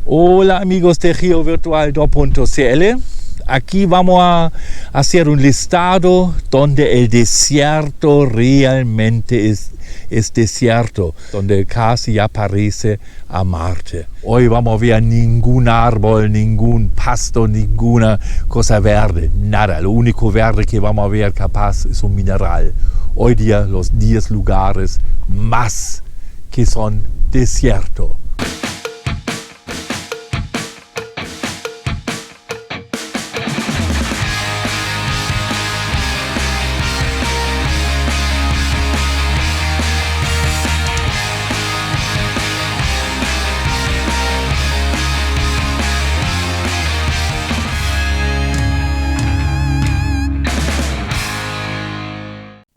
Hola amigos de GeoVirtual2.cl. Aquí vamos a hacer un listado donde el desierto realmente es desierto, donde casi ya parece a Marte. Hoy vamos a ver ningún árbol, ningún pasto, ninguna cosa verde, nada. Lo único verde que vamos a ver capaz es un mineral. Hoy día los 10 lugares más que son desierto.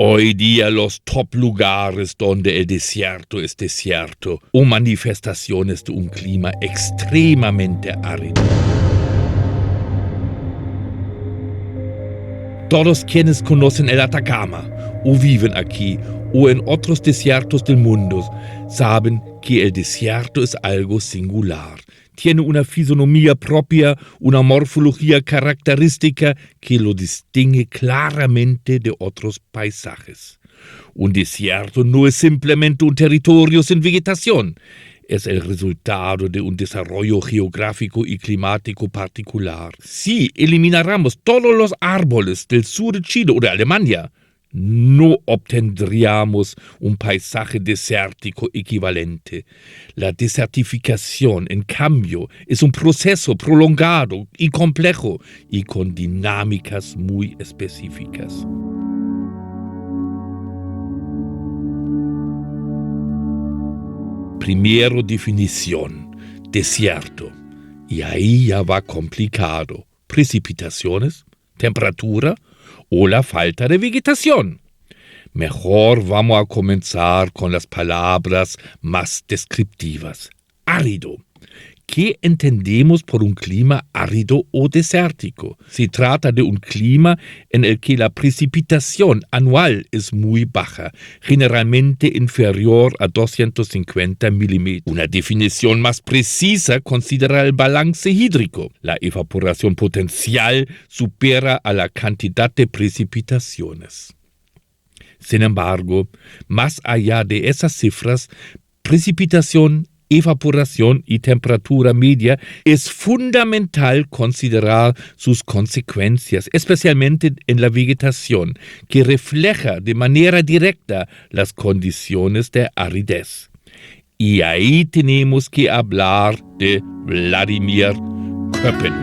Hoy día los top lugares donde el desierto es desierto o manifestaciones de un clima extremadamente árido. Todos quienes conocen el Atacama o viven aquí o en otros desiertos del mundo saben que el desierto es algo singular. Tiene una fisonomía propia, una morfología característica que lo distingue claramente de otros paisajes. Un desierto no es simplemente un territorio sin vegetación, es el resultado de un desarrollo geográfico y climático particular. Si elimináramos todos los árboles del sur de Chile o de Alemania, no obtendríamos un paisaje desértico equivalente. La desertificación, en cambio, es un proceso prolongado y complejo y con dinámicas muy específicas. Primero definición, desierto. Y ahí ya va complicado. Precipitaciones, temperatura o la falta de vegetación. Mejor vamos a comenzar con las palabras más descriptivas. Árido. ¿Qué entendemos por un clima árido o desértico? Se trata de un clima en el que la precipitación anual es muy baja, generalmente inferior a 250 milímetros. Una definición más precisa considera el balance hídrico. La evaporación potencial supera a la cantidad de precipitaciones. Sin embargo, más allá de esas cifras, precipitación, evaporación y temperatura media, es fundamental considerar sus consecuencias, especialmente en la vegetación, que refleja de manera directa las condiciones de aridez. Y ahí tenemos que hablar de Vladimir Köppen.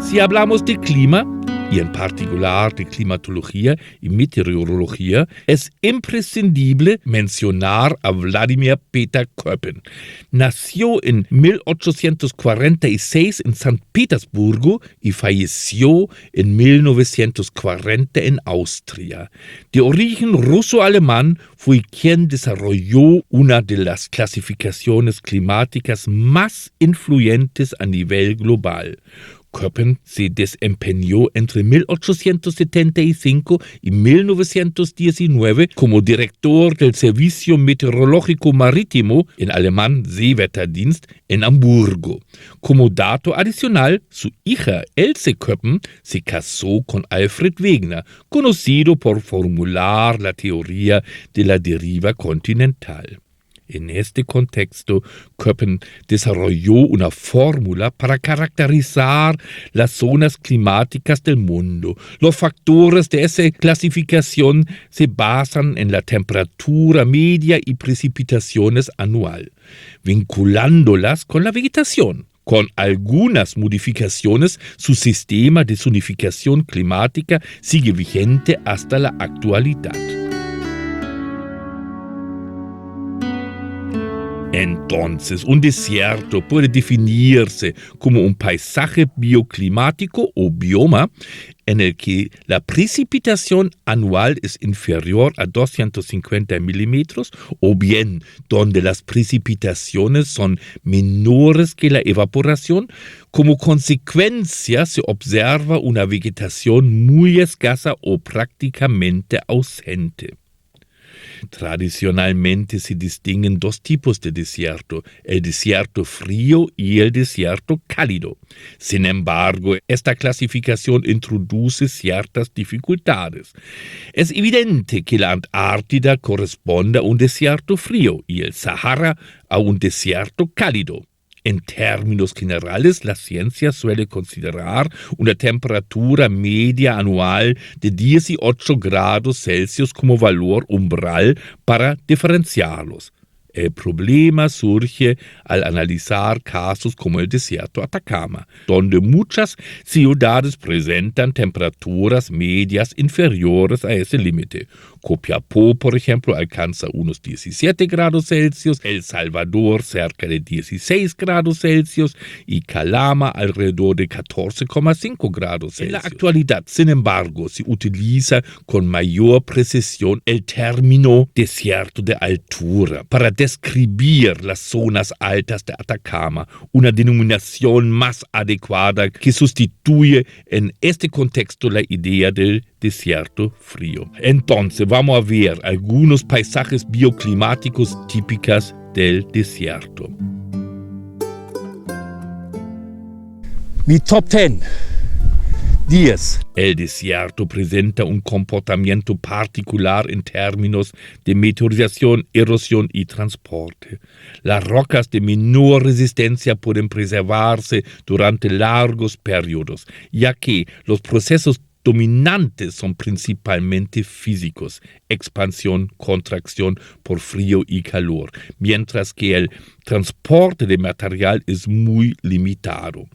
Si hablamos de clima, y en particular de climatología y meteorología, es imprescindible mencionar a Vladimir Peter Köppen. Nació en 1846 en San Petersburgo y falleció en 1940 en Austria. De origen ruso-alemán, fue quien desarrolló una de las clasificaciones climáticas más influyentes a nivel global. Köppen se desempeñó entre 1875 y 1919 como director del Servicio Meteorológico Marítimo, en alemán Seewetterdienst, en Hamburgo. Como dato adicional, su hija Else Köppen se casó con Alfred Wegener, conocido por formular la teoría de la deriva continental. En este contexto, Köppen desarrolló una fórmula para caracterizar las zonas climáticas del mundo. Los factores de esa clasificación se basan en la temperatura media y precipitaciones anual, vinculándolas con la vegetación. Con algunas modificaciones, su sistema de zonificación climática sigue vigente hasta la actualidad. Entonces, un desierto puede definirse como un paisaje bioclimático o bioma en el que la precipitación anual es inferior a 250 milímetros o bien donde las precipitaciones son menores que la evaporación. Como consecuencia se observa una vegetación muy escasa o prácticamente ausente. Tradicionalmente se distinguen dos tipos de desierto, el desierto frío y el desierto cálido. Sin embargo, esta clasificación introduce ciertas dificultades. Es evidente que la Antártida corresponde a un desierto frío y el Sahara a un desierto cálido. En términos generales, la ciencia suele considerar una temperatura media anual de 18 grados Celsius como valor umbral para diferenciarlos. El problema surge al analizar casos como el desierto Atacama, donde muchas ciudades presentan temperaturas medias inferiores a ese límite. Copiapó, por ejemplo, alcanza unos 17 grados Celsius, El Salvador cerca de 16 grados Celsius y Calama alrededor de 14,5 grados Celsius. En la actualidad, sin embargo, se utiliza con mayor precisión el término desierto de altura para describir las zonas altas de Atacama, una denominación más adecuada que sustituye en este contexto la idea del desierto frío. Entonces vamos a ver algunos paisajes bioclimáticos típicos del desierto. Mi top 10. 10. El desierto presenta un comportamiento particular en términos de meteorización, erosión y transporte. Las rocas de menor resistencia pueden preservarse durante largos periodos, ya que los procesos dominantes son principalmente físicos, expansión, contracción por frío y calor, mientras que el transporte de material es muy limitado.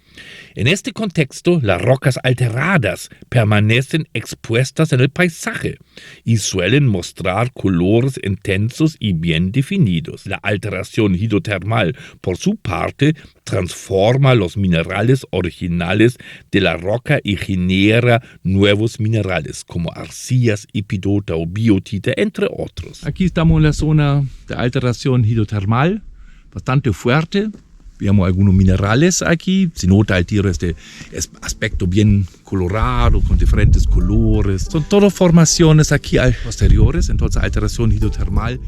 En este contexto, las rocas alteradas permanecen expuestas en el paisaje y suelen mostrar colores intensos y bien definidos. La alteración hidrotermal, por su parte, transforma los minerales originales de la roca y genera nuevos minerales como arcillas, epidota o biotita, entre otros. Aquí estamos en la zona de alteración hidrotermal, bastante fuerte. Vemos algunos minerales aquí. Se nota al tiro este aspecto bien colorado, con diferentes colores. Son todas formaciones aquí posteriores, entonces alteración hidrotermal.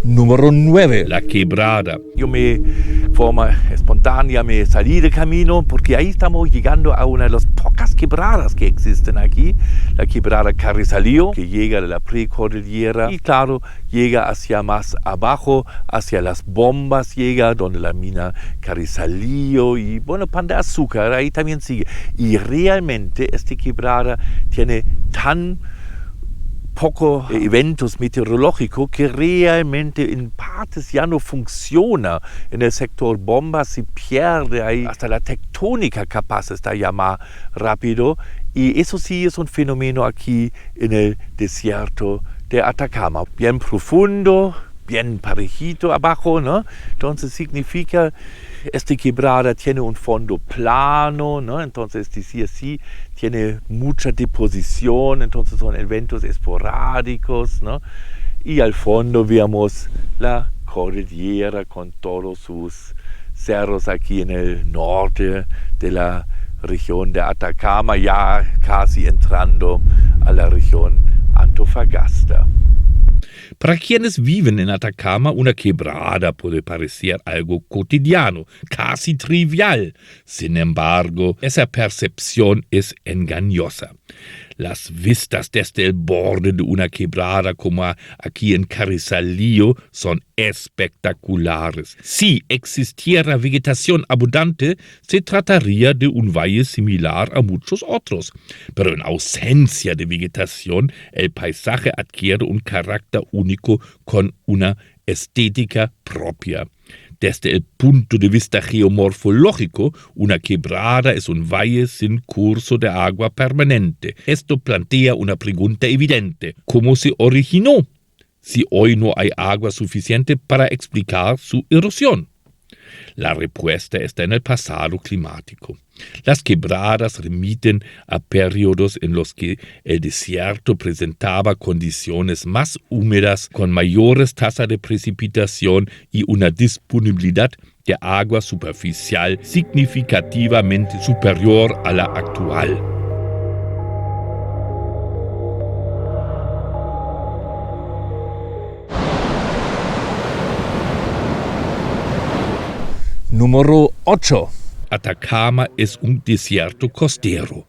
Número 9. La quebrada. Yo forma espontánea me salí del camino porque ahí estamos llegando a una de las pocas quebradas que existen aquí, la quebrada Carrizalillo, que llega de la precordillera y claro, llega hacia más abajo, hacia las bombas llega, donde la mina Carrizalillo y bueno, Pan de Azúcar, ahí también sigue. Y realmente esta quebrada tiene tan poco eventos meteorológicos que realmente en partes ya no funciona. En el sector bomba se pierde ahí, hasta la tectónica capaz está ya más rápido y eso sí es un fenómeno aquí en el desierto de Atacama, bien profundo, bien parejito abajo, ¿no? Entonces significa esta quebrada tiene un fondo plano, ¿no? Entonces decir así, tiene mucha deposición, entonces son eventos esporádicos, ¿no? Y al fondo vemos la cordillera con todos sus cerros aquí en el norte de la región de Atacama, ya casi entrando a la región Antofagasta. Para quienes viven en Atacama, una quebrada puede parecer algo cotidiano, casi trivial. Sin embargo, esa percepción es engañosa. Las vistas desde el borde de una quebrada como aquí en Carrizalillo son espectaculares. Si existiera vegetación abundante, se trataría de un valle similar a muchos otros. Pero en ausencia de vegetación, el paisaje adquiere un carácter único con una estética propia. Desde el punto de vista geomorfológico, una quebrada es un valle sin curso de agua permanente. Esto plantea una pregunta evidente: ¿cómo se originó? si hoy no hay agua suficiente para explicar su erosión. La respuesta está en el pasado climático. Las quebradas remiten a periodos en los que el desierto presentaba condiciones más húmedas, con mayores tasas de precipitación y una disponibilidad de agua superficial significativamente superior a la actual. Número 8. Atacama es un desierto costero.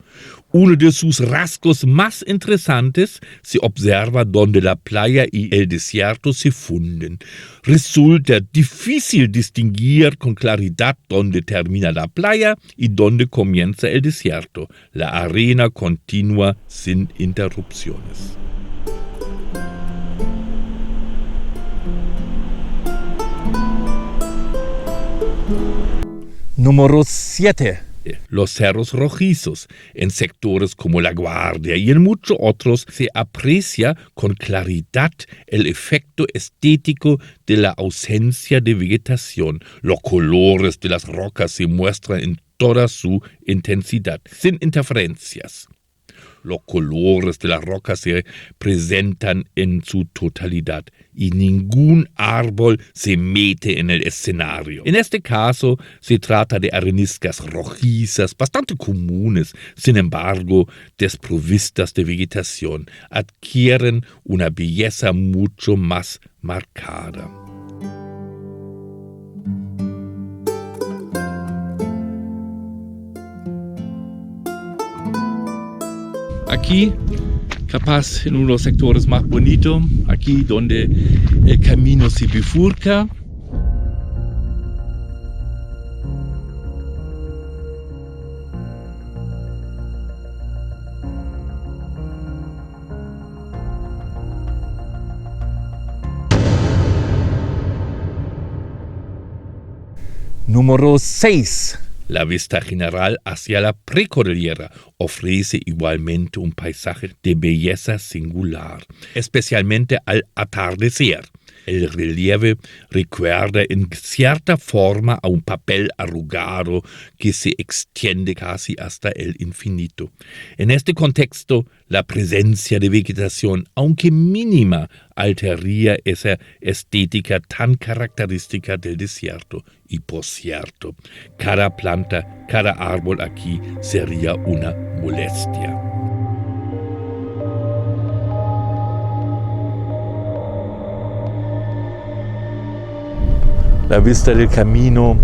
Uno de sus rasgos más interesantes se observa donde la playa y el desierto se funden. Resulta difícil distinguir con claridad dónde termina la playa y dónde comienza el desierto. La arena continúa sin interrupciones. Número 7. Los cerros rojizos. En sectores como La Guardia y en muchos otros se aprecia con claridad el efecto estético de la ausencia de vegetación. Los colores de las rocas se muestran en toda su intensidad, sin interferencias. Los colores de las rocas se presentan en su totalidad y ningún árbol se mete en el escenario. En este caso se trata de areniscas rojizas bastante comunes, sin embargo desprovistas de vegetación, adquieren una belleza mucho más marcada. Aquí, capaz en uno de los sectores más bonitos, aquí donde el camino se bifurca. Número 6. La vista general hacia la precordillera ofrece igualmente un paisaje de belleza singular, especialmente al atardecer. El relieve recuerda en cierta forma a un papel arrugado que se extiende casi hasta el infinito. En este contexto, la presencia de vegetación, aunque mínima, alteraría esa estética tan característica del desierto. Y por cierto, cada planta, cada árbol aquí sería una molestia. La vista del camino,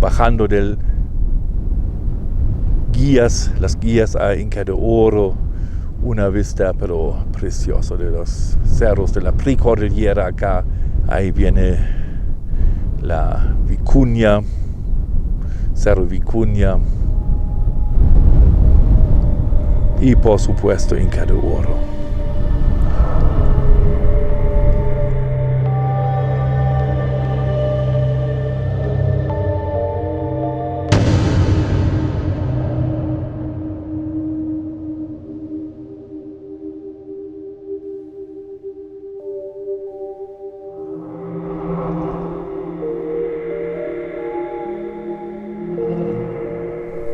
bajando del las guías a Inca de Oro, una vista pero preciosa de los cerros de la precordillera acá. Ahí viene la Vicuña, Cerro Vicuña y por supuesto Inca de Oro.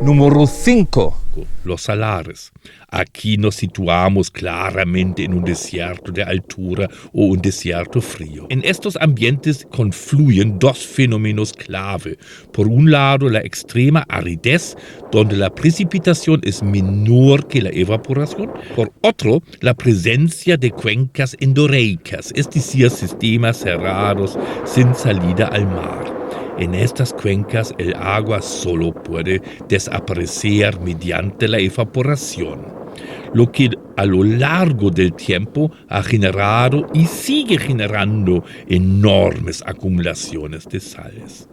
Número 5. Los salares. Aquí nos situamos claramente en un desierto de altura o un desierto frío. En estos ambientes confluyen dos fenómenos clave. Por un lado, la extrema aridez, donde la precipitación es menor que la evaporación. Por otro, la presencia de cuencas endoreicas, es decir, sistemas cerrados sin salida al mar. En estas cuencas el agua solo puede desaparecer mediante la evaporación, lo que a lo largo del tiempo ha generado y sigue generando enormes acumulaciones de sales.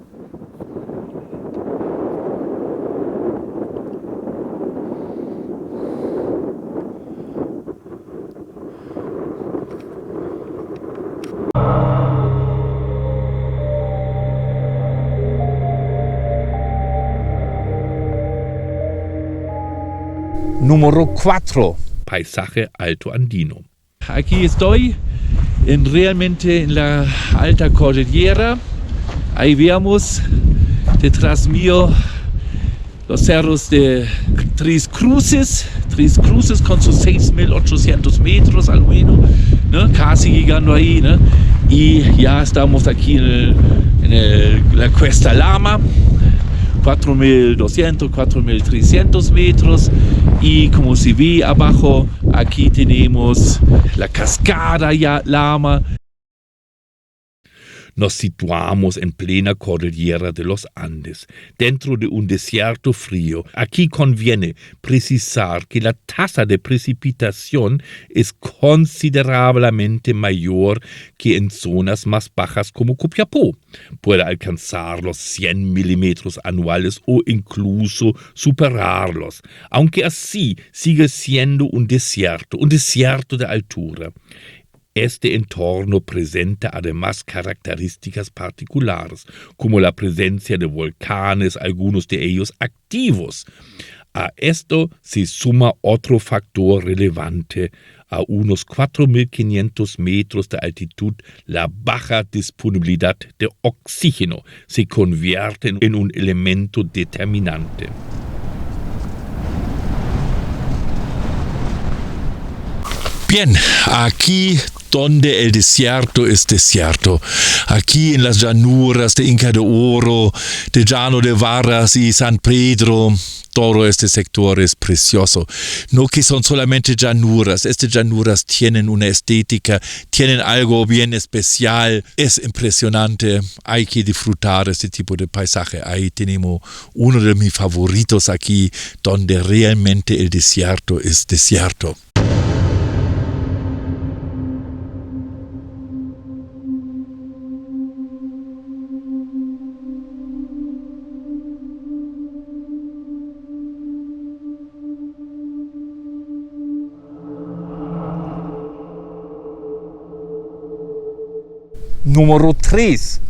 Número 4. Paisaje altoandino. Aquí estoy realmente en la alta cordillera. Ahí vemos detrás mío los cerros de Tres Cruces con sus 6.800 metros al menos, ¿no? Casi llegando ahí, ¿no? Y ya estamos aquí en la Cuesta Lama, 4.200, 4.300 metros, y como se ve abajo, aquí tenemos la cascada Lama. Nos situamos en plena cordillera de los Andes, dentro de un desierto frío. Aquí conviene precisar que la tasa de precipitación es considerablemente mayor que en zonas más bajas como Copiapó. Puede alcanzar los 100 milímetros anuales o incluso superarlos, aunque así sigue siendo un desierto de altura. Este entorno presenta además características particulares, como la presencia de volcanes, algunos de ellos activos. A esto se suma otro factor relevante. A unos 4.500 metros de altitud, la baja disponibilidad de oxígeno se convierte en un elemento determinante. Bien, aquí donde el desierto es desierto, aquí en las llanuras de Inca de Oro, de Llano de Varas y San Pedro, todo este sector es precioso. No que son solamente llanuras, estas llanuras tienen una estética, tienen algo bien especial, es impresionante, hay que disfrutar este tipo de paisaje. Ahí tenemos uno de mis favoritos aquí, donde realmente el desierto es desierto. Número 3.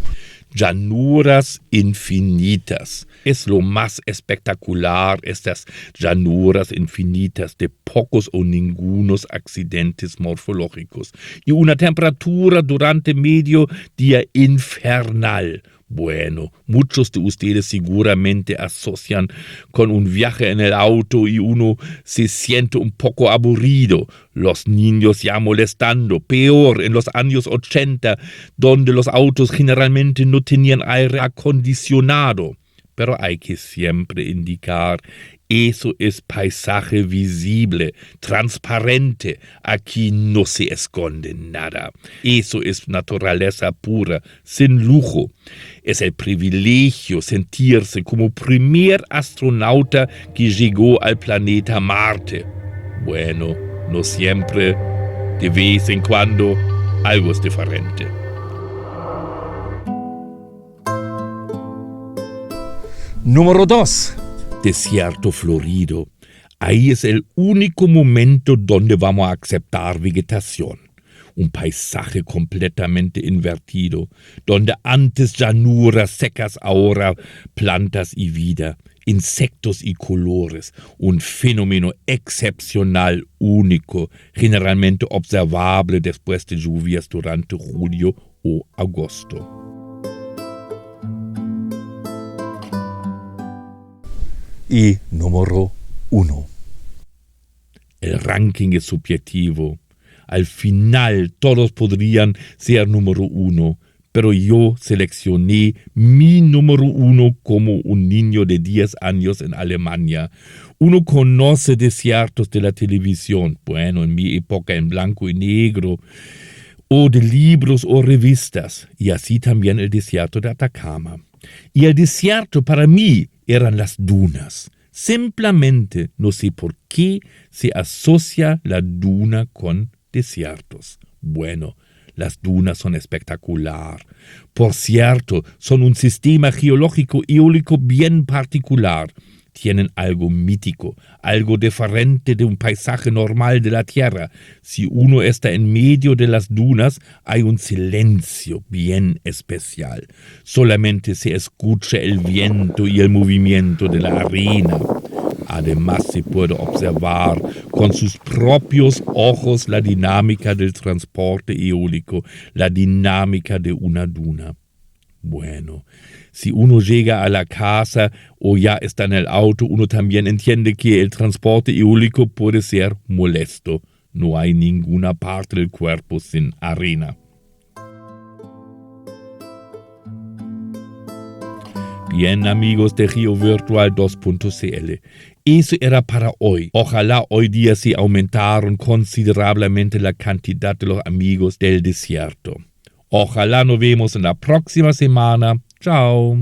Llanuras infinitas. Es lo más espectacular, estas llanuras infinitas de pocos o ningunos accidentes morfológicos y una temperatura durante medio día infernal. Bueno, muchos de ustedes seguramente asocian con un viaje en el auto y uno se siente un poco aburrido. Los niños ya molestando, peor en los años 80, donde los autos generalmente no tenían aire acondicionado. Pero hay que siempre indicar, eso es paisaje visible, transparente. Aquí no se esconde nada. Eso es naturaleza pura, sin lujo. Es el privilegio sentirse como primer astronauta que llegó al planeta Marte. Bueno, no siempre, de vez en cuando, algo es diferente. Número 2. Desierto florido. Ahí es el único momento donde vamos a aceptar vegetación. Un paisaje completamente invertido, donde antes llanuras secas, ahora plantas y vida, insectos y colores. Un fenómeno excepcional, único, generalmente observable después de lluvias durante julio o agosto. Y número 1. El ranking es subjetivo. Al final todos podrían ser número 1, pero yo seleccioné mi número 1 como un niño de 10 años en Alemania. Uno conoce desiertos de la televisión, bueno, en mi época en blanco y negro, o de libros o revistas, y así también el desierto de Atacama. Y el desierto para mí eran las dunas. Simplemente no sé por qué se asocia la duna con desiertos. Bueno, las dunas son espectacular. Por cierto, son un sistema geológico eólico bien particular. Tienen algo mítico, algo diferente de un paisaje normal de la tierra. Si uno está en medio de las dunas, hay un silencio bien especial. Solamente se escucha el viento y el movimiento de la arena. Además, se puede observar con sus propios ojos la dinámica del transporte eólico, la dinámica de una duna. Bueno, si uno llega a la casa o ya está en el auto, uno también entiende que el transporte eólico puede ser molesto. No hay ninguna parte del cuerpo sin arena. Bien, amigos de GeoVirtual 2.cl, eso era para hoy. Ojalá hoy día se aumentaron considerablemente la cantidad de los amigos del desierto. Ojalá nos vemos en la próxima semana. Chao.